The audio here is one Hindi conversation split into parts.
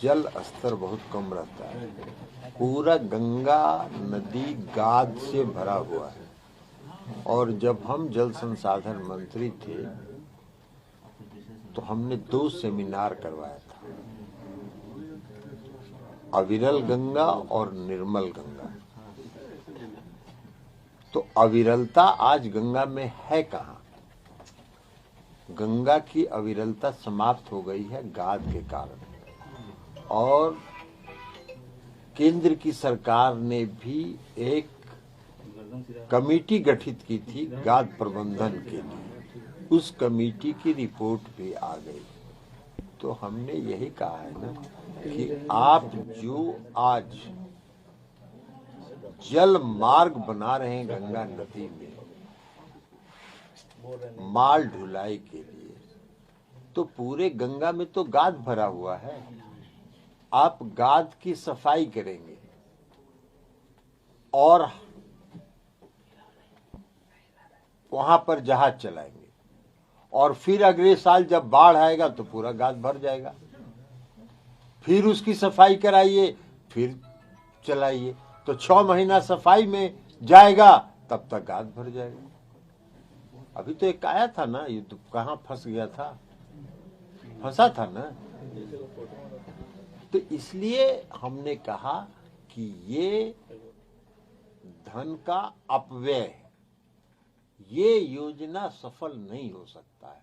जल स्तर बहुत कम रहता है। पूरा गंगा नदी गाद से भरा हुआ है। और जब हम जल संसाधन मंत्री थे तो हमने 2 सेमिनार करवाया था, अविरल गंगा और निर्मल गंगा। तो अविरलता आज गंगा में है कहाँ? गंगा की अविरलता समाप्त हो गई है गाद के कारण। और केंद्र की सरकार ने भी एक कमेटी गठित की थी गाद प्रबंधन के लिए। उस कमेटी की रिपोर्ट भी आ गई। तो हमने यही कहा है ना कि आप जो आज जल मार्ग बना रहे हैं गंगा नदी में माल ढुलाई के लिए, तो पूरे गंगा में तो गाद भरा हुआ है। आप गाद की सफाई करेंगे और वहां पर जहाज चलाएंगे और फिर अगले साल जब बाढ़ आएगा तो पूरा गाद भर जाएगा। फिर उसकी सफाई कराइए, फिर चलाइए, तो 6 महीना सफाई में जाएगा, तब तक गाद भर जाएगा। अभी तो एक आया था ना, ये तो कहाँ फंस गया था, फंसा था ना। तो इसलिए हमने कहा कि ये धन का अपव्यय है, ये योजना सफल नहीं हो सकता है।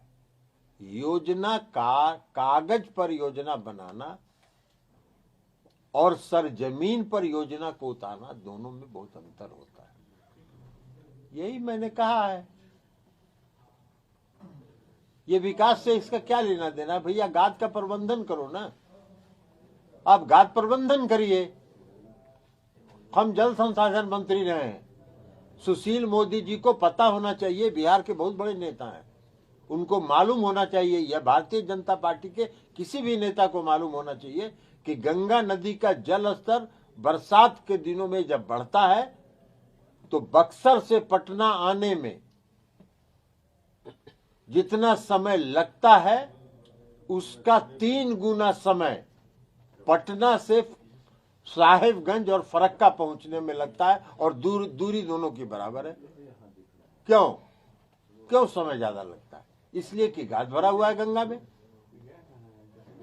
योजना का कागज पर योजना बनाना और सरजमीन पर योजना को उतारना, दोनों में बहुत अंतर होता है। यही मैंने कहा है। ये विकास से इसका क्या लेना देना है? भैया गाद का प्रबंधन करो ना, आप गाद प्रबंधन करिए। हम जल संसाधन मंत्री रहे हैं, सुशील मोदी जी को पता होना चाहिए, बिहार के बहुत बड़े नेता हैं, उनको मालूम होना चाहिए, यह भारतीय जनता पार्टी के किसी भी नेता को मालूम होना चाहिए कि गंगा नदी का जल स्तर बरसात के दिनों में जब बढ़ता है तो बक्सर से पटना आने में जितना समय लगता है उसका 3 गुना समय पटना से साहिबगंज और फरक्का पहुंचने में लगता है, और दूरी दोनों की बराबर है। क्यों समय ज्यादा लगता है? इसलिए कि गाद भरा हुआ है गंगा में।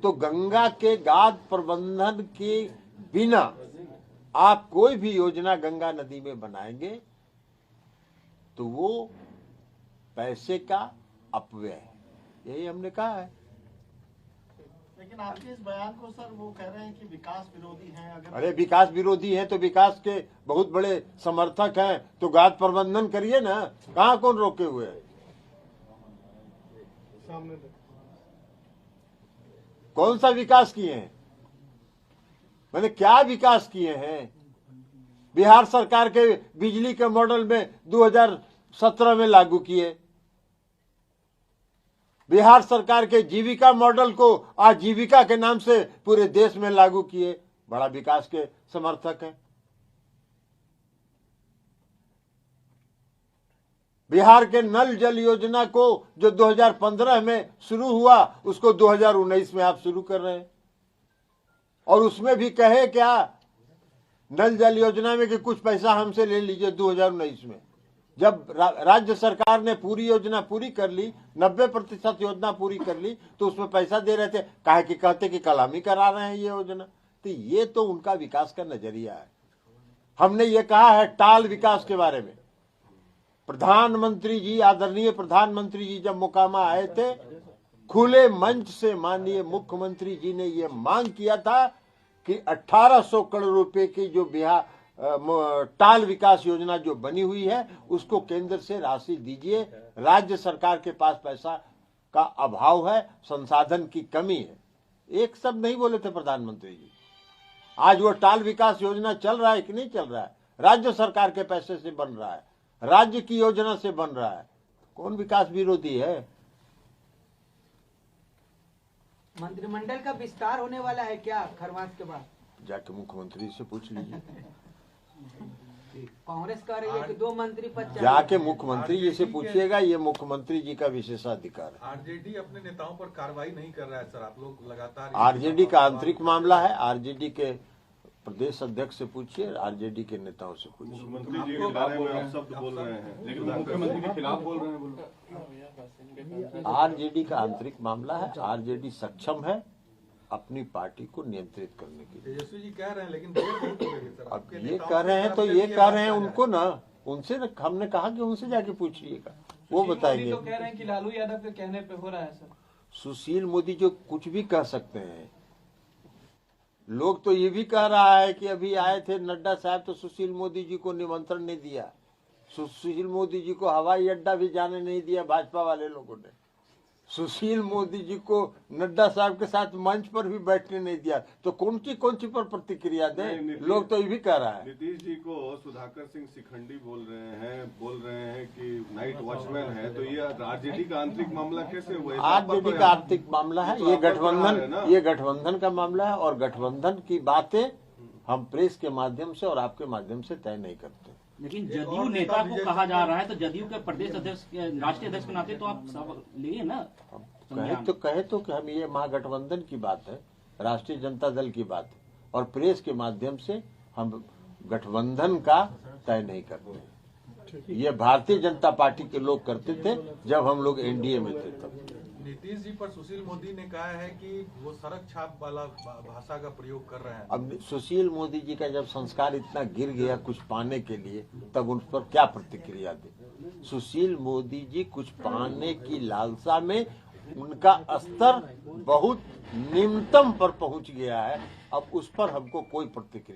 तो गंगा के गाद प्रबंधन के बिना आप कोई भी योजना गंगा नदी में बनाएंगे तो वो पैसे का अपव्यय है। यही हमने कहा है। लेकिन आपके इस बयान को सर वो कह रहे हैं कि विकास विरोधी हैं। अरे विकास विरोधी है तो विकास के बहुत बड़े समर्थक हैं, तो गाद प्रबंधन करिए ना। कहाँ कौन रोके हुए है? कौन सा विकास किए हैं? मैंने क्या विकास किए हैं? बिहार सरकार के बिजली के मॉडल में 2017 में लागू किए। बिहार सरकार के जीविका मॉडल को आजीविका के नाम से पूरे देश में लागू किए। बड़ा विकास के समर्थक हैं। बिहार के नल जल योजना को जो 2015 में शुरू हुआ उसको 2019 में आप शुरू कर रहे हैं, और उसमें भी कहे क्या नल जल योजना में कि कुछ पैसा हमसे ले लीजिए 2019 में। जब राज्य सरकार ने पूरी योजना पूरी कर ली, 90% योजना पूरी कर ली, तो उसमें पैसा दे रहे थे, काहे कि कहते कि कल हम ही करा रहे हैं ये योजना। तो ये तो उनका विकास का नजरिया है। हमने ये कहा है टाल विकास के बारे में। प्रधानमंत्री जी, आदरणीय प्रधानमंत्री जी जब मोकामा आए थे, खुले मंच से माननीय मुख्यमंत्री जी ने ये मांग किया था कि 1800 करोड़ रुपए की जो बिहार टाल विकास योजना जो बनी हुई है उसको केंद्र से राशि दीजिए। राज्य सरकार के पास पैसा का अभाव है, संसाधन की कमी है। एक शब्द नहीं बोले थे प्रधानमंत्री जी। आज वो टाल विकास योजना चल रहा है कि नहीं चल रहा है? राज्य सरकार के पैसे से बन रहा है, राज्य की योजना से बन रहा है। कौन विकास विरोधी है? मंत्रिमंडल का विस्तार होने वाला है क्या खरमास के बाद? जाके मुख्यमंत्री से पूछ लीजिए। कांग्रेस कह रही है कि 2 मंत्री पद चाहिए। जाके मुख्यमंत्री जी से पूछिएगा, ये मुख्यमंत्री जी का विशेषाधिकार है। आरजेडी अपने नेताओं पर कार्रवाई नहीं कर रहा है सर, आप लोग लगातार आरजेडी का आंतरिक मामला है, आरजेडी के प्रदेश अध्यक्ष से पूछिए, आरजेडी के नेताओं से पूछिए। मुख्यमंत्री जी के बारे में आप शब्द बोल रहे हैं, लेकिन मुख्यमंत्री के खिलाफ बोल रहे हैं। आरजेडी का आंतरिक मामला है, आरजेडी सक्षम है अपनी पार्टी को नियंत्रित करने के लिए। तेजस्वी जी कह रहे हैं, लेकिन देर बहुत हो रही है सर। अब आपके ये नेताओं कह रहे हैं की तो तरफ से ये भी कह रहे हैं आवाज उनको ना, उनसे ना, हमने कहा कि उनसे जाके पूछिएगा, वो बताएंगे। तो कह रहे हैं कि लालू यादव के कहने पे हो रहा है सर। सुशील मोदी जो कुछ भी कह सकते हैं, लोग तो ये भी कह रहा है कि अभी आए थे नड्डा साहब तो सुशील मोदी जी को निमंत्रण नहीं दिया, सुशील मोदी जी को हवाई अड्डा भी जाने नहीं दिया भाजपा वाले लोगों ने, सुशील मोदी जी को नड्डा साहब के साथ मंच पर भी बैठने नहीं दिया, तो कौन सी पर प्रतिक्रिया दें? लोग तो ये भी कह रहा है। नीतीश जी को सुधाकर सिंह शिखंडी बोल रहे हैं कि नाइट वॉचमैन है, तो ये आरजेडी का आंतरिक मामला कैसे हुआ? आरजेडी का आर्थिक मामला है, ये गठबंधन का मामला है, और गठबंधन की बातें हम प्रेस के माध्यम से और आपके माध्यम से तय नहीं करते। लेकिन जदयू नेता को कहा जा रहा है, तो जदयू के प्रदेश अध्यक्ष, राष्ट्रीय अध्यक्ष के नाते तो आप सब लिए ना। कहे तो कि हम ये महागठबंधन की बात है, राष्ट्रीय जनता दल की बात है, और प्रेस के माध्यम से हम गठबंधन का तय नहीं करते। ये भारतीय जनता पार्टी के लोग करते थे जब हम लोग एनडीए में थे तब। नीतीश जी पर सुशील मोदी ने कहा है कि वो सड़क छाप वाला भाषा का प्रयोग कर रहे हैं। अब सुशील मोदी जी का जब संस्कार इतना गिर गया कुछ पाने के लिए, तब उन पर क्या प्रतिक्रिया दे? सुशील मोदी जी कुछ पाने की लालसा में उनका स्तर बहुत निम्नतम पर पहुंच गया है, अब उस पर हमको कोई प्रतिक्रिया